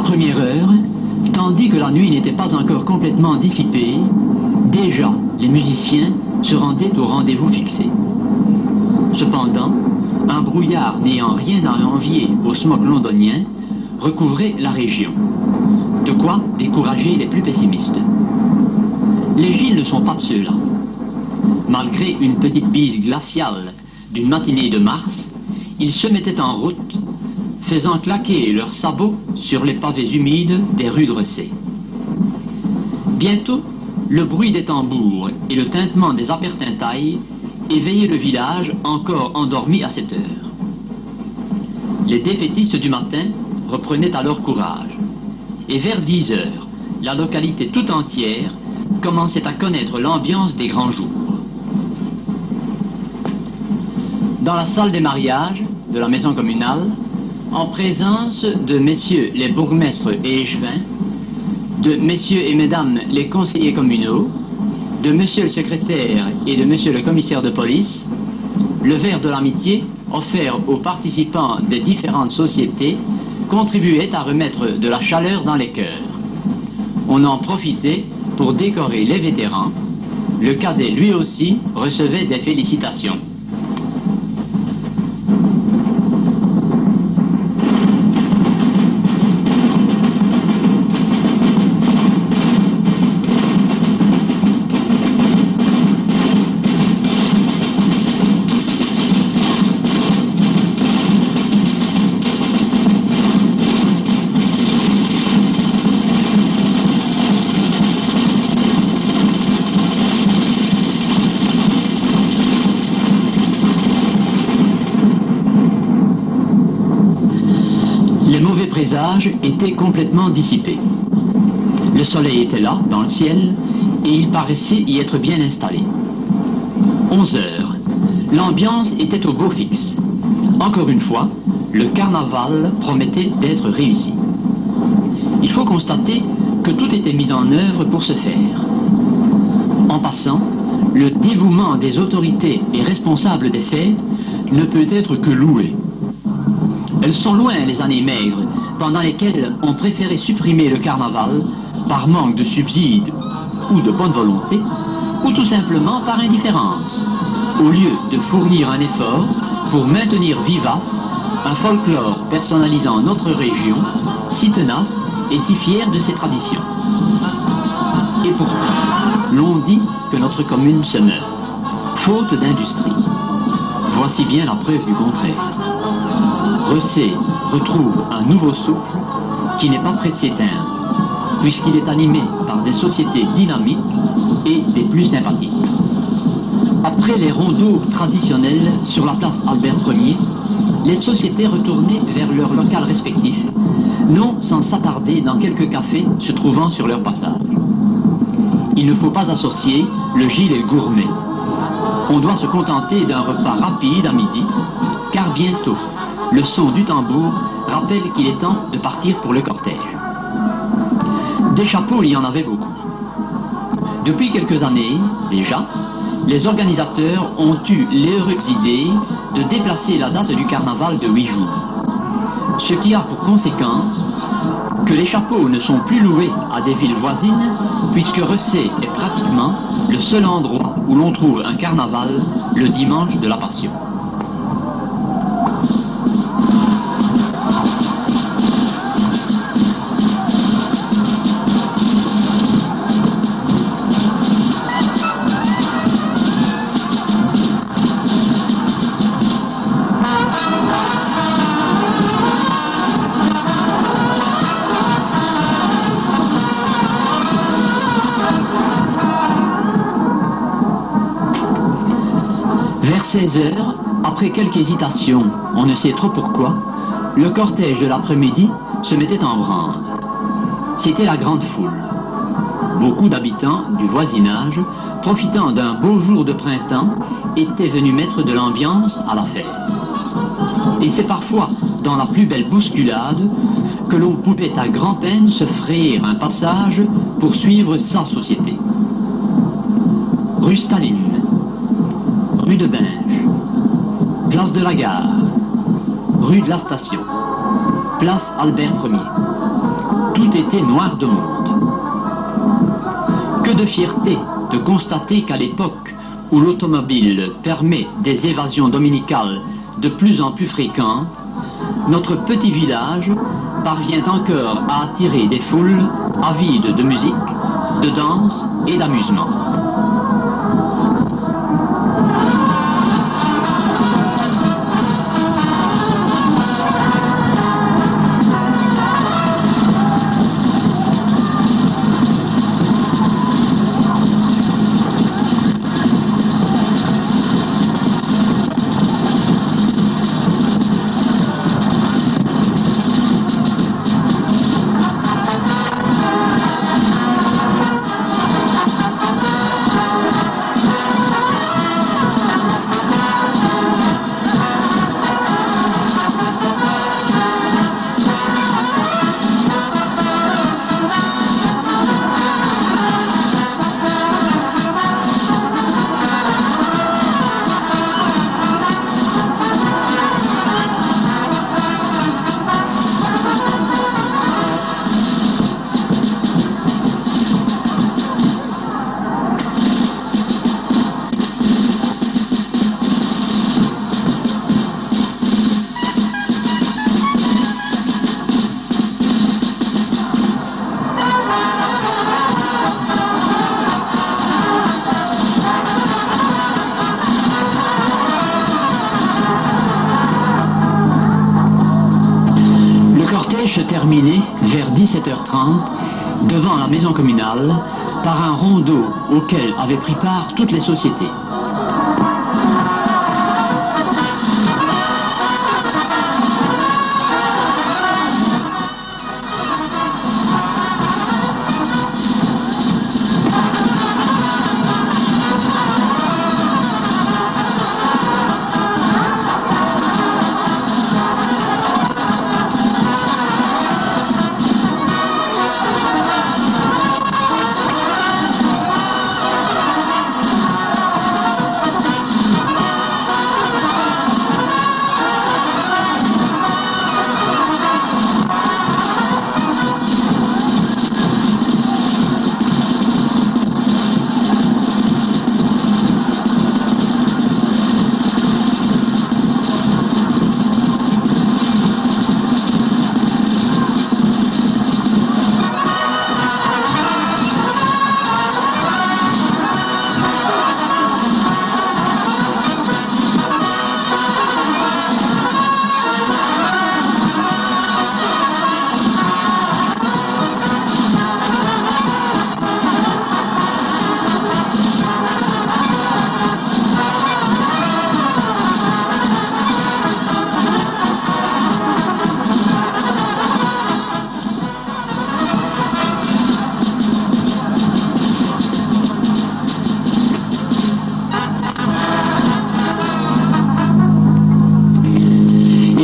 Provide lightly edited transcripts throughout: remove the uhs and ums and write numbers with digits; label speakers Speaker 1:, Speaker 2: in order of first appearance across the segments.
Speaker 1: première heure, tandis que la nuit n'était pas encore complètement dissipée, déjà les musiciens se rendaient au rendez-vous fixé. Cependant, un brouillard n'ayant rien à envier au smog londonien recouvrait la région, de quoi décourager les plus pessimistes. Les Gilles ne sont pas de ceux-là. Malgré une petite bise glaciale d'une matinée de mars, ils se mettaient en route, faisant claquer leurs sabots sur les pavés humides des rues de Ressé. Bientôt, le bruit des tambours et le tintement des appertintailles éveillaient le village encore endormi à cette heure. Les défaitistes du matin reprenaient alors courage, et vers 10 heures, la localité tout entière commençait à connaître l'ambiance des grands jours. Dans la salle des mariages de la maison communale, en présence de messieurs les bourgmestres et échevins, de messieurs et mesdames les conseillers communaux, de monsieur le secrétaire et de monsieur le commissaire de police, le verre de l'amitié offert aux participants des différentes sociétés contribuait à remettre de la chaleur dans les cœurs. On en profitait pour décorer les vétérans. Le cadet lui aussi recevait des félicitations. Était complètement dissipé. Le soleil était là, dans le ciel, et il paraissait y être bien installé. 11 heures. L'ambiance était au beau fixe. Encore une fois, le carnaval promettait d'être réussi. Il faut constater que tout était mis en œuvre pour ce faire. En passant, le dévouement des autorités et responsables des fêtes ne peut être que loué. Elles sont loin les années maigres, pendant lesquelles on préférait supprimer le carnaval par manque de subsides ou de bonne volonté, ou tout simplement par indifférence, au lieu de fournir un effort pour maintenir vivace un folklore personnalisant notre région, si tenace et si fière de ses traditions. Et pourtant, l'on dit que notre commune se meurt, faute d'industrie. Voici bien la preuve du contraire. Ressé retrouve un nouveau souffle qui n'est pas prêt de s'éteindre, puisqu'il est animé par des sociétés dynamiques et des plus sympathiques. Après les rondeaux traditionnels sur la place Albert Ier, les sociétés retournaient vers leurs locales respectifs, non sans s'attarder dans quelques cafés se trouvant sur leur passage. Il ne faut pas associer le Gilles et le gourmet. On doit se contenter d'un repas rapide à midi, car bientôt, le son du tambour rappelle qu'il est temps de partir pour le cortège. Des chapeaux, il y en avait beaucoup. Depuis quelques années, déjà, les organisateurs ont eu l'heureuse idée de déplacer la date du carnaval de 8 jours. Ce qui a pour conséquence que les chapeaux ne sont plus loués à des villes voisines, puisque Ressé est pratiquement le seul endroit où l'on trouve un carnaval le dimanche de la Passion. Vers 16 heures, après quelques hésitations, on ne sait trop pourquoi, le cortège de l'après-midi se mettait en branle. C'était la grande foule. Beaucoup d'habitants du voisinage, profitant d'un beau jour de printemps, étaient venus mettre de l'ambiance à la fête. Et c'est parfois dans la plus belle bousculade que l'on pouvait à grand-peine se frayer un passage pour suivre sa société. Rue Staline, rue de Binge, place de la Gare, rue de la Station, place Albert Ier. tout était noir de monde. Que de fierté de constater qu'à l'époque où l'automobile permet des évasions dominicales de plus en plus fréquentes, notre petit village parvient encore à attirer des foules avides de musique, de danse et d'amusement. Se terminait vers 17h30 devant la maison communale par un rondeau auquel avaient pris part toutes les sociétés.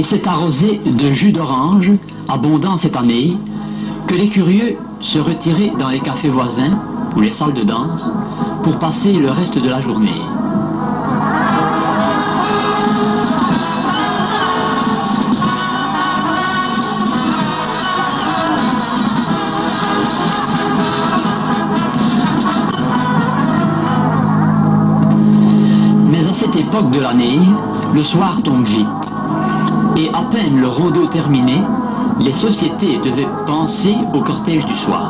Speaker 1: s'est arrosé de jus d'orange, abondant cette année, que les curieux se retiraient dans les cafés voisins ou les salles de danse pour passer le reste de la journée. Mais à cette époque de l'année, le soir tombe vite. Et à peine le rondeau terminé, les sociétés devaient penser au cortège du soir.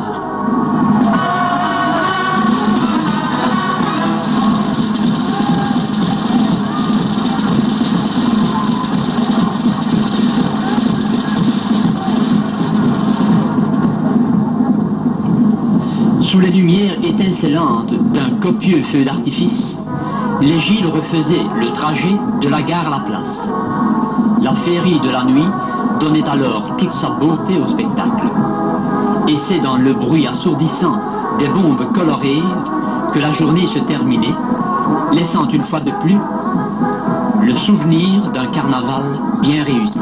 Speaker 1: Sous les lumières étincelantes d'un copieux feu d'artifice, les Gilles refaisaient le trajet de la gare à la place. La féerie de la nuit donnait alors toute sa beauté au spectacle. Et c'est dans le bruit assourdissant des bombes colorées que la journée se terminait, laissant une fois de plus le souvenir d'un carnaval bien réussi.